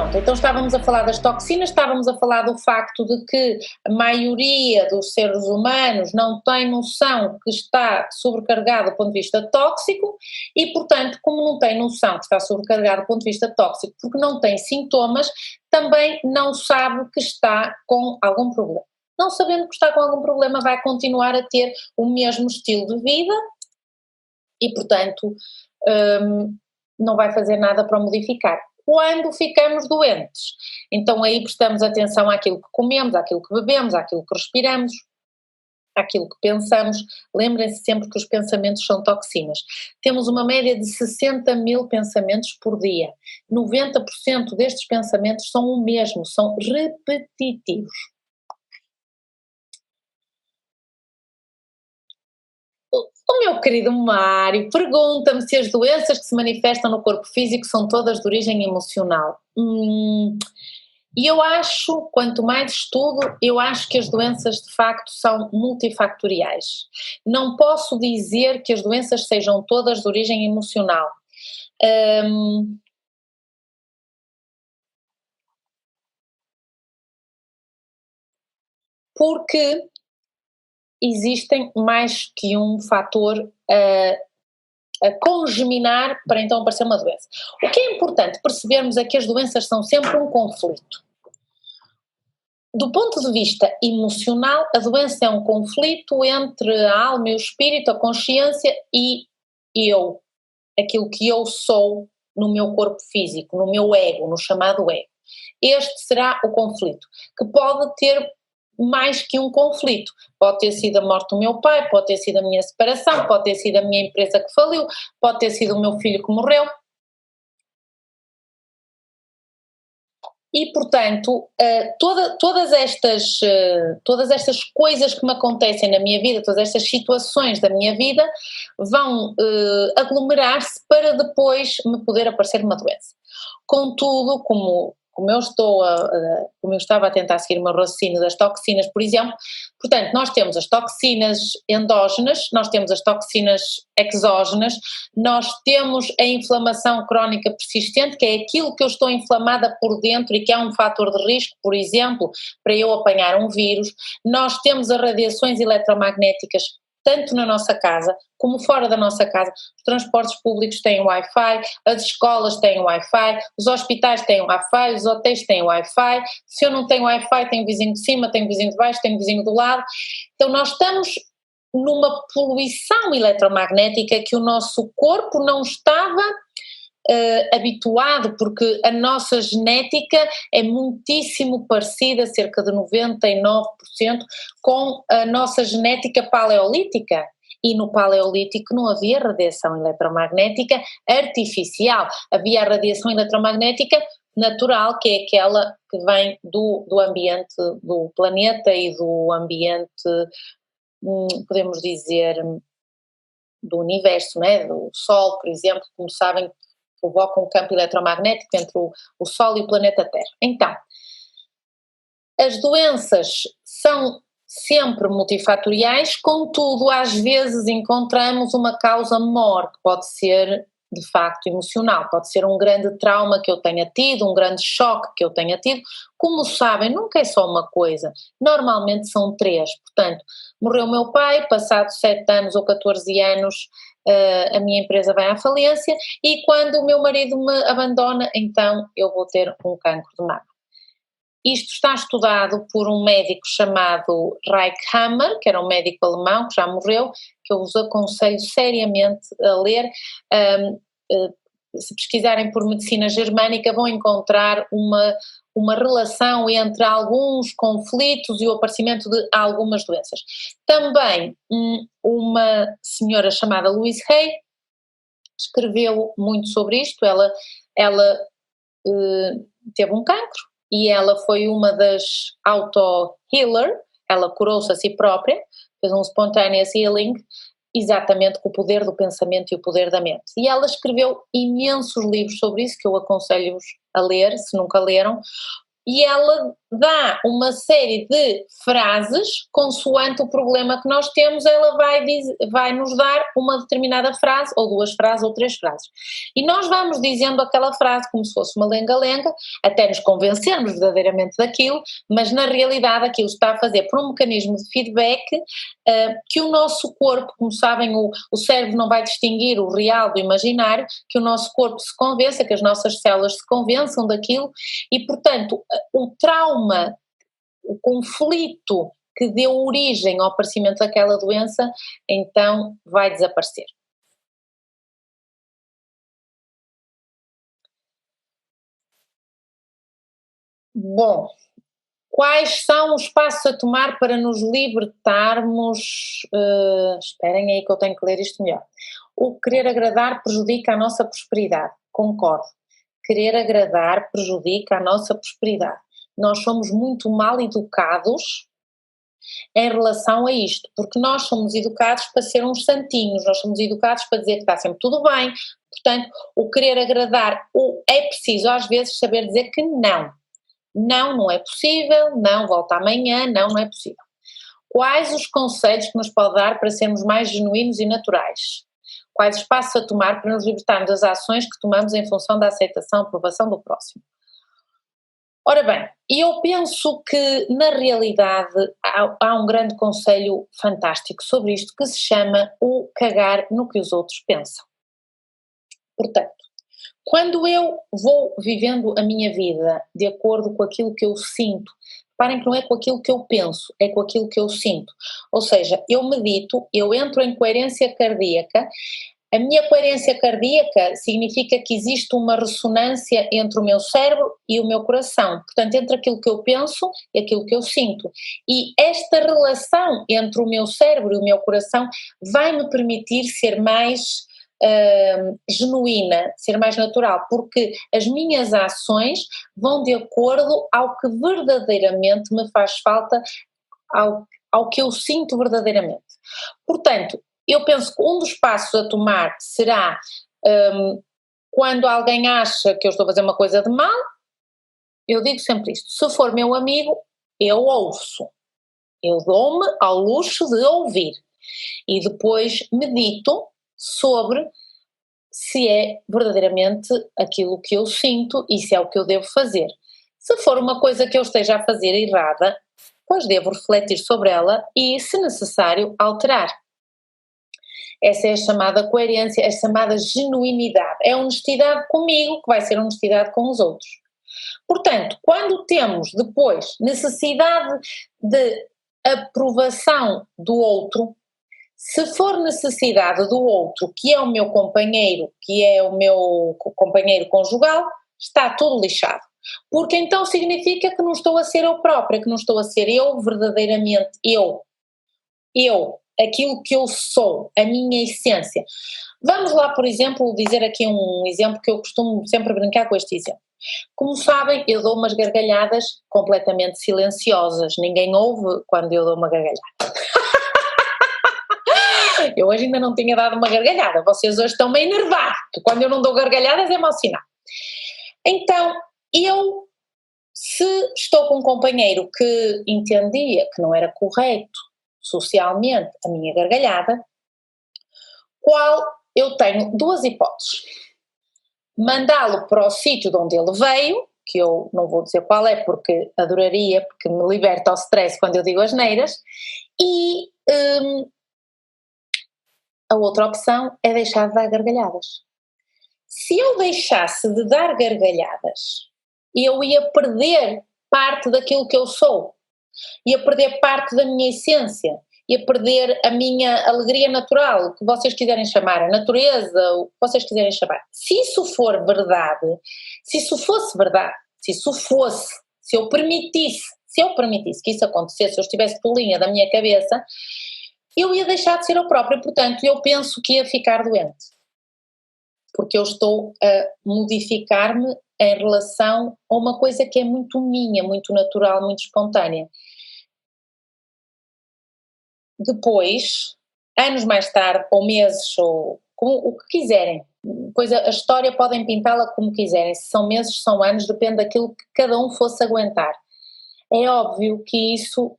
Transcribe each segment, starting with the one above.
Pronto, então estávamos a falar das toxinas, estávamos a falar do facto de que a maioria dos seres humanos não tem noção que está sobrecargado do ponto de vista tóxico e, portanto, como não tem noção que está sobrecargado do ponto de vista tóxico porque não tem sintomas, também não sabe que está com algum problema. Não sabendo que está com algum problema, vai continuar a ter o mesmo estilo de vida e, portanto, não vai fazer nada para o modificar. Quando ficamos doentes, então aí prestamos atenção àquilo que comemos, àquilo que bebemos, àquilo que respiramos, àquilo que pensamos. Lembrem-se sempre que os pensamentos são toxinas. Temos uma média de 60 mil pensamentos por dia. 90% destes pensamentos são o mesmo, são repetitivos. O meu querido Mário pergunta-me se as doenças que se manifestam no corpo físico são todas de origem emocional. E eu acho, quanto mais estudo, eu acho que as doenças de facto são multifactoriais. Não posso dizer que as doenças sejam todas de origem emocional. Porque existem mais que um fator a congeminar para então aparecer uma doença. O que é importante percebermos é que as doenças são sempre um conflito. Do ponto de vista emocional, a doença é um conflito entre a alma e o espírito, a consciência e eu, aquilo que eu sou no meu corpo físico, no meu ego, no chamado ego. Este será o conflito, que pode ter mais que um conflito. Pode ter sido a morte do meu pai, pode ter sido a minha separação, pode ter sido a minha empresa que faliu, pode ter sido o meu filho que morreu. E, portanto, todas estas coisas que me acontecem na minha vida, todas estas situações da minha vida, vão aglomerar-se para depois me poder aparecer uma doença. Contudo, como eu estava a tentar seguir o meu raciocínio das toxinas, por exemplo, portanto, nós temos as toxinas endógenas, nós temos as toxinas exógenas, nós temos a inflamação crónica persistente, que é aquilo que eu estou inflamada por dentro e que é um fator de risco, por exemplo, para eu apanhar um vírus. Nós temos as radiações eletromagnéticas tanto na nossa casa como fora da nossa casa. Os transportes públicos têm Wi-Fi, as escolas têm Wi-Fi, os hospitais têm Wi-Fi, os hotéis têm Wi-Fi. Se eu não tenho Wi-Fi, tenho vizinho de cima, tenho vizinho de baixo, tenho vizinho do lado. Então nós estamos numa poluição eletromagnética que o nosso corpo não estava habituado, porque a nossa genética é muitíssimo parecida, cerca de 99%, com a nossa genética paleolítica. E no paleolítico não havia radiação eletromagnética artificial, havia a radiação eletromagnética natural, que é aquela que vem do ambiente do planeta e do ambiente, podemos dizer, do universo, não é? Do Sol, por exemplo, como sabem, provoca um campo eletromagnético entre o Sol e o planeta Terra. Então, as doenças são sempre multifatoriais, contudo, às vezes encontramos uma causa maior, que pode ser, de facto, emocional, pode ser um grande trauma que eu tenha tido, um grande choque que eu tenha tido. Como sabem, nunca é só uma coisa, normalmente são 3, portanto, morreu o meu pai, passado 7 anos ou 14 anos, a minha empresa vai à falência e quando o meu marido me abandona, então eu vou ter um cancro de mama. Isto está estudado por um médico chamado Reich Hammer, que era um médico alemão que já morreu, que eu vos aconselho seriamente a ler. Se pesquisarem por medicina germânica vão encontrar uma relação entre alguns conflitos e o aparecimento de algumas doenças. Também uma senhora chamada Louise Hay escreveu muito sobre isto. Ela teve um cancro e ela foi uma das auto-healer, ela curou-se a si própria, fez um spontaneous healing, exatamente com o poder do pensamento e o poder da mente. E ela escreveu imensos livros sobre isso, que eu aconselho-vos a ler, se nunca leram, e ela dá uma série de frases, consoante o problema que nós temos, ela vai nos dar uma determinada frase, ou duas frases, ou três frases. E nós vamos dizendo aquela frase como se fosse uma lenga-lenga, até nos convencermos verdadeiramente daquilo, mas na realidade aquilo está a fazer por um mecanismo de feedback que o nosso corpo, como sabem, o cérebro não vai distinguir o real do imaginário, que o nosso corpo se convença, que as nossas células se convençam daquilo, e portanto o trauma, o conflito que deu origem ao aparecimento daquela doença, então vai desaparecer. Bom, quais são os passos a tomar para nos libertarmos? Esperem aí que eu tenho que ler isto melhor. O querer agradar prejudica a nossa prosperidade. Concordo. Querer agradar prejudica a nossa prosperidade. Nós somos muito mal educados em relação a isto, porque nós somos educados para ser uns santinhos, nós somos educados para dizer que está sempre tudo bem, portanto, o querer agradar, é preciso às vezes saber dizer que não. Não, não é possível, não, volta amanhã, não, não é possível. Quais os conselhos que nos pode dar para sermos mais genuínos e naturais? Quais os passos a tomar para nos libertarmos das ações que tomamos em função da aceitação, aprovação do próximo? Ora bem, eu penso que na realidade há um grande conselho fantástico sobre isto que se chama o cagar no que os outros pensam. Portanto, quando eu vou vivendo a minha vida de acordo com aquilo que eu sinto, reparem que não é com aquilo que eu penso, é com aquilo que eu sinto. Ou seja, eu medito, eu entro em coerência cardíaca. A minha coerência cardíaca significa que existe uma ressonância entre o meu cérebro e o meu coração, portanto, entre aquilo que eu penso e aquilo que eu sinto. E esta relação entre o meu cérebro e o meu coração vai me permitir ser mais genuína, ser mais natural, porque as minhas ações vão de acordo ao que verdadeiramente me faz falta, ao que eu sinto verdadeiramente. Portanto, eu penso que um dos passos a tomar será quando alguém acha que eu estou a fazer uma coisa de mal, eu digo sempre isto: se for meu amigo, eu ouço, eu dou-me ao luxo de ouvir e depois medito sobre se é verdadeiramente aquilo que eu sinto e se é o que eu devo fazer. Se for uma coisa que eu esteja a fazer errada, pois devo refletir sobre ela e, se necessário, alterar. Essa é a chamada coerência, é a chamada genuinidade. É honestidade comigo que vai ser honestidade com os outros. Portanto, quando temos depois necessidade de aprovação do outro, se for necessidade do outro, que é o meu companheiro, que é o meu companheiro conjugal, está tudo lixado. Porque então significa que não estou a ser eu própria, que não estou a ser eu verdadeiramente eu, aquilo que eu sou, a minha essência. Vamos lá, por exemplo, dizer aqui um exemplo que eu costumo sempre brincar com este exemplo. Como sabem, eu dou umas gargalhadas completamente silenciosas, ninguém ouve quando eu dou uma gargalhada. Eu hoje ainda não tinha dado uma gargalhada, vocês hoje estão meio enervados, porque quando eu não dou gargalhadas é mau sinal. Então, eu, se estou com um companheiro que entendia que não era correto socialmente a minha gargalhada, eu tenho duas hipóteses: mandá-lo para o sítio de onde ele veio, que eu não vou dizer qual é porque adoraria, porque me liberta ao stress quando eu digo asneiras, e a outra opção é deixar de dar gargalhadas. Se eu deixasse de dar gargalhadas, eu ia perder parte daquilo que eu sou, ia perder parte da minha essência, ia perder a minha alegria natural, o que vocês quiserem chamar, a natureza, o que vocês quiserem chamar. Se isso for verdade, se isso fosse verdade, se eu permitisse que isso acontecesse, se eu estivesse tolinha da minha cabeça, eu ia deixar de ser eu própria, portanto eu penso que ia ficar doente, porque eu estou a modificar-me em relação a uma coisa que é muito minha, muito natural, muito espontânea. Depois, anos mais tarde, ou meses, ou o que quiserem, a história podem pintá-la como quiserem, se são meses, são anos, depende daquilo que cada um fosse aguentar. é óbvio que isso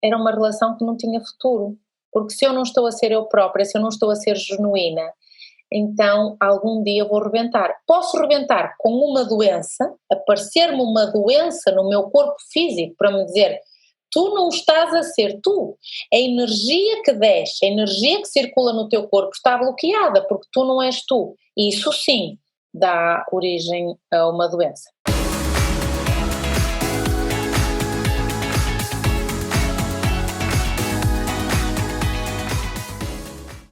era uma relação que não tinha futuro, porque se eu não estou a ser eu própria, se eu não estou a ser genuína, então algum dia eu vou rebentar. Posso rebentar com uma doença, aparecer-me uma doença no meu corpo físico para me dizer: tu não estás a ser tu. A energia que desce, a energia que circula no teu corpo está bloqueada porque tu não és tu. E isso sim dá origem a uma doença.